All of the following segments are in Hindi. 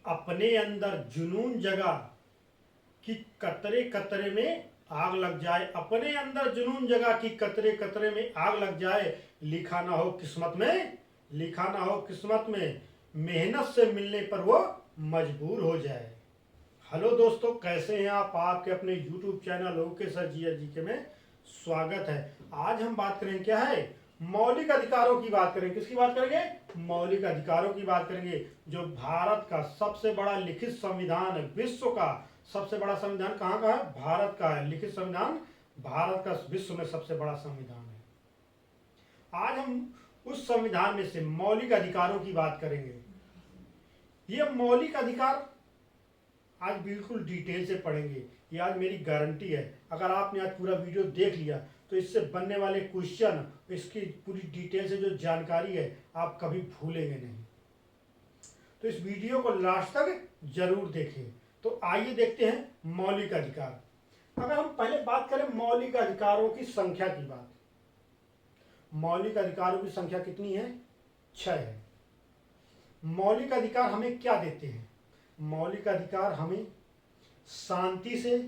अपने अंदर जुनून जगा कि कतरे कतरे में आग लग जाए, अपने अंदर जुनून जगा कि कतरे कतरे में आग लग जाए, लिखा ना हो किस्मत में, लिखा ना हो किस्मत में, मेहनत से मिलने पर वो मजबूर हो जाए। हेलो दोस्तों, कैसे हैं आप? आपके अपने YouTube चैनल ओके सर जी में स्वागत है। आज हम बात करेंगे क्या है, मौलिक अधिकारों की बात करेंगे। किसकी बात करेंगे? मौलिक अधिकारों की बात करेंगे। जो भारत का सबसे बड़ा लिखित संविधान है, विश्व का सबसे बड़ा संविधान कहाँ का है? भारत का है। लिखित संविधान भारत का विश्व में सबसे बड़ा संविधान है। आज हम उस संविधान में से मौलिक अधिकारों की बात करेंगे। ये मौलिक अधिकार आज बिल्कुल डिटेल से पढ़ेंगे। ये आज मेरी गारंटी है। अगर आपने आज पूरा वीडियो देख लिया तो इससे बनने वाले क्वेश्चन, इसकी पूरी डिटेल से जो जानकारी है, आप कभी भूलेंगे नहीं। तो इस वीडियो को लास्ट तक जरूर देखें। तो आइए देखते हैं मौलिक अधिकार। अगर हम पहले बात करें मौलिक अधिकारों की संख्या की बात, मौलिक अधिकारों की संख्या कितनी है? 6 है। मौलिक अधिकार हमें क्या देते हैं? मौलिक अधिकार हमें शांति से,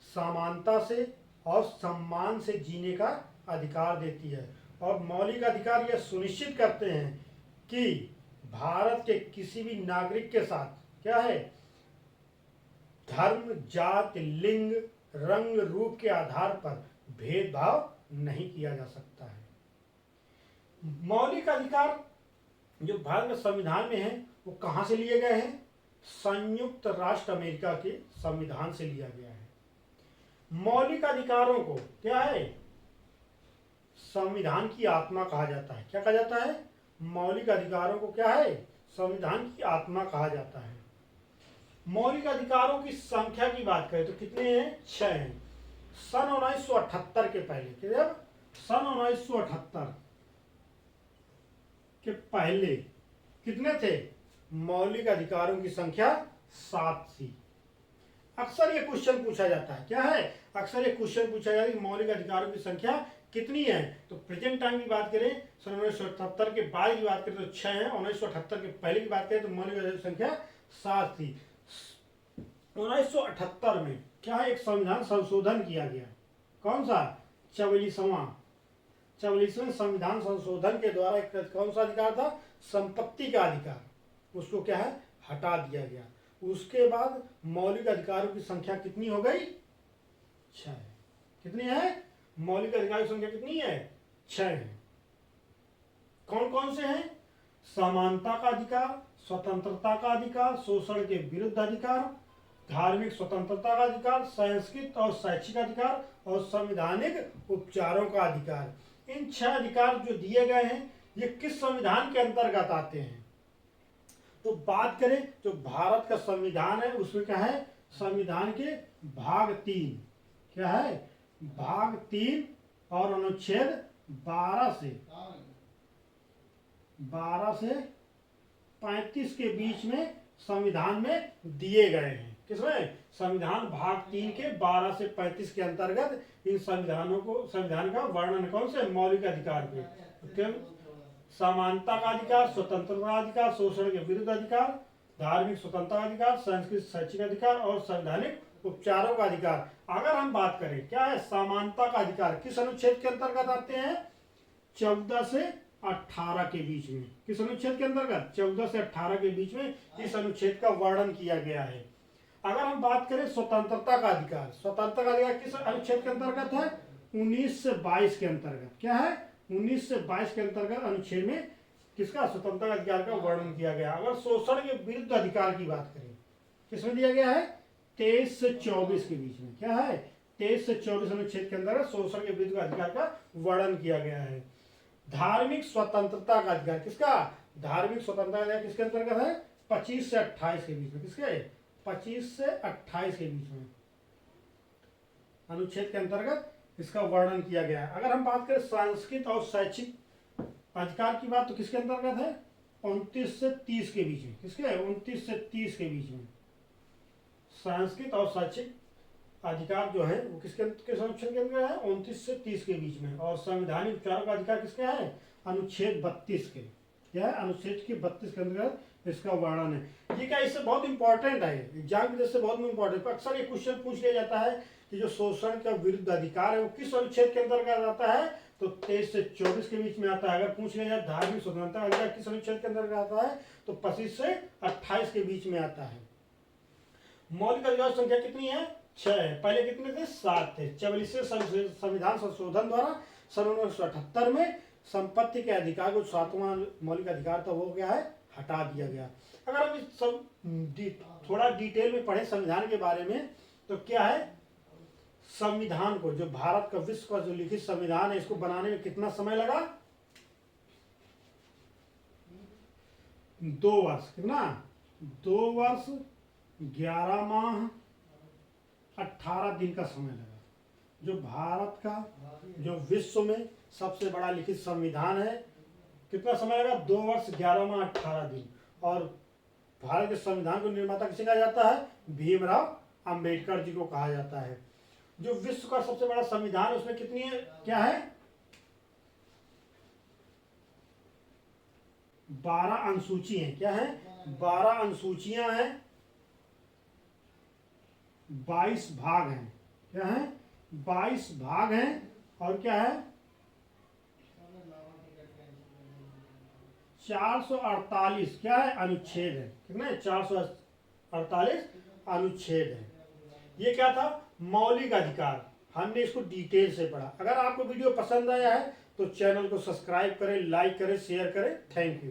समानता से और सम्मान से जीने का अधिकार देती है। और मौलिक अधिकार यह सुनिश्चित करते हैं कि भारत के किसी भी नागरिक के साथ क्या है, धर्म, जाति, लिंग, रंग, रूप के आधार पर भेदभाव नहीं किया जा सकता है। मौलिक अधिकार जो भारत के संविधान में है वो कहां से लिए गए हैं? संयुक्त राष्ट्र अमेरिका के संविधान से लिया गया है। मौलिक अधिकारों को क्या है? संविधान की आत्मा कहा जाता है। क्या कहा जाता है? मौलिक अधिकारों को क्या है? संविधान की आत्मा कहा जाता है। मौलिक अधिकारों की संख्या की बात करें तो कितने हैं? 6 हैं। सन 1978 के पहले, जब सन 1978 के पहले कितने थे? मौलिक अधिकारों की संख्या 7 थी। अक्सर ये क्वेश्चन पूछा जाता है, क्या है? अक्सर ये क्वेश्चन पूछा जाता है कि मौलिक अधिकारों की संख्या कितनी है। तो प्रेजेंट टाइम की बात करें, सन 1978 के बाद की बात करें तो 6 है। 1978 के पहले की बात करें तो मौलिक अधिकारों की संख्या 7 थी। 1978 में क्या है? एक संविधान संशोधन किया गया। कौन सा? 44वें संविधान संशोधन के द्वारा एक कौन सा अधिकार था? संपत्ति का अधिकार, उसको क्या है? हटा दिया गया। उसके बाद मौलिक अधिकारों की संख्या कितनी हो गई? 6 है। कितनी है? मौलिक अधिकारों की संख्या कितनी है? 6 है। कौन कौन से हैं? समानता का अधिकार, स्वतंत्रता का अधिकार, शोषण के विरुद्ध अधिकार, धार्मिक स्वतंत्रता का अधिकार, सांस्कृतिक और शैक्षिक अधिकार और संवैधानिक उपचारों का अधिकार। इन 6 अधिकार जो दिए गए हैं ये किस संविधान के अंतर्गत आते हैं? तो बात करें जो भारत का संविधान है उसमें क्या है? संविधान के भाग 3 क्या है? भाग 3 और अनुच्छेद 12 से 35 के बीच में संविधान में दिए गए हैं। किसमें? संविधान भाग 3 के 12 से 35 के अंतर्गत इन संविधान का वर्णन कौन से? मौलिक अधिकार के। समानता का अधिकार, स्वतंत्रता का अधिकार, शोषण के विरुद्ध अधिकार, धार्मिक स्वतंत्रता का अधिकार, सांस्कृतिक शैक्षिक अधिकार और संवैधानिक उपचारों का अधिकार। अगर हम बात करें क्या है समानता का अधिकार, किस अनुच्छेद के अंतर्गत आते हैं? 14 से 18 के बीच में। किस अनुच्छेद के अंतर्गत? 14 से 18 के बीच में इस अनुच्छेद का वर्णन किया गया है। अगर हम बात करें स्वतंत्रता का अधिकार, स्वतंत्रता का अधिकार किस अनुच्छेद के अंतर्गत है? 19 से 22 के अंतर्गत। क्या है? 19 से 22 के अंतर्गत अनुच्छेद में किसका? स्वतंत्रता अधिकार का वर्णन किया गया। अगर शोषण के विरुद्ध अधिकार की बात करें, किसमें दिया गया है? 23 से 24 के बीच में। क्या है? 23 से 24 अनुच्छेद के अंतर्गत शोषण के विरुद्ध अधिकार का वर्णन किया गया है। धार्मिक स्वतंत्रता का अधिकार किसका? धार्मिक स्वतंत्रता का अधिकार किसके अंतर्गत है? 25 से 28 के बीच में। किसके? 25 से 28 के बीच में अनुच्छेद के अंतर्गत इसका वर्णन किया गया है। अगर हम बात करें सांस्कृतिक और शैक्षिक अधिकार की बात तो किसके अंतर्गत है? 29 से 30 के बीच में। किसके? 29 से 30 के बीच में सांस्कृतिक और शैक्षिक अधिकार जो है वो किसके अनुच्छेद के अंतर्गत है? 29 से 30 के बीच में। और संवैधानिक उपचारों का अधिकार किसके है? अनुच्छेद 32 के। क्या है? अनुच्छेद के 32 के अंतर्गत इसका वर्णन है। ये क्या, इससे बहुत इंपॉर्टेंट है, एग्जाम की दृष्टि से बहुत इंपॉर्टेंट है। अक्सर ये क्वेश्चन पूछ लिया जाता है कि जो शोषण का विरुद्ध अधिकार है वो किस अनुच्छेद के अंतर्गत आता है, तो 23 से 24 के बीच में आता है। अगर पूछ लिया जाए धार्मिक स्वतंत्रता अधिकार किस अनुच्छेद के अंतर्गत आता है, तो 25 से 28 के बीच में आता है। मौलिक अधिकार संख्या कितनी है, 6 है। पहले कितने थे, 7 थे। 44वें संविधान संशोधन द्वारा सन 1978 में संपत्ति के अधिकार को 7वां मौलिक अधिकार था वो क्या है, हटा दिया गया। अगर हम इस सब थोड़ा डिटेल में पढ़े संविधान के बारे में, तो क्या है, संविधान को, जो भारत का विश्व का जो लिखित संविधान है, इसको बनाने में कितना समय लगा, 2 वर्ष। कितना, 2 वर्ष 11 माह 18 दिन का समय लगा। जो भारत का, जो विश्व में सबसे बड़ा लिखित संविधान है, कितना समय लगा, 2 वर्ष 11 माह 18 दिन। और भारत के संविधान को निर्माता किसे कहा जाता है, भीमराव अंबेडकर जी को कहा जाता है। जो विश्व का सबसे बड़ा संविधान है उसमें कितनी है, क्या है, 12 अनुसूची हैं। क्या है, 12 अनुसूचियां हैं, 22 भाग हैं। क्या है, 22 भाग हैं। और क्या है, 448 क्या है, अनुच्छेद है। कितना है, 448 अनुच्छेद है। ये क्या था, मौलिक अधिकार। हमने इसको डिटेल से पढ़ा। अगर आपको वीडियो पसंद आया है तो चैनल को सब्सक्राइब करें, लाइक करें, शेयर करें। Thank you.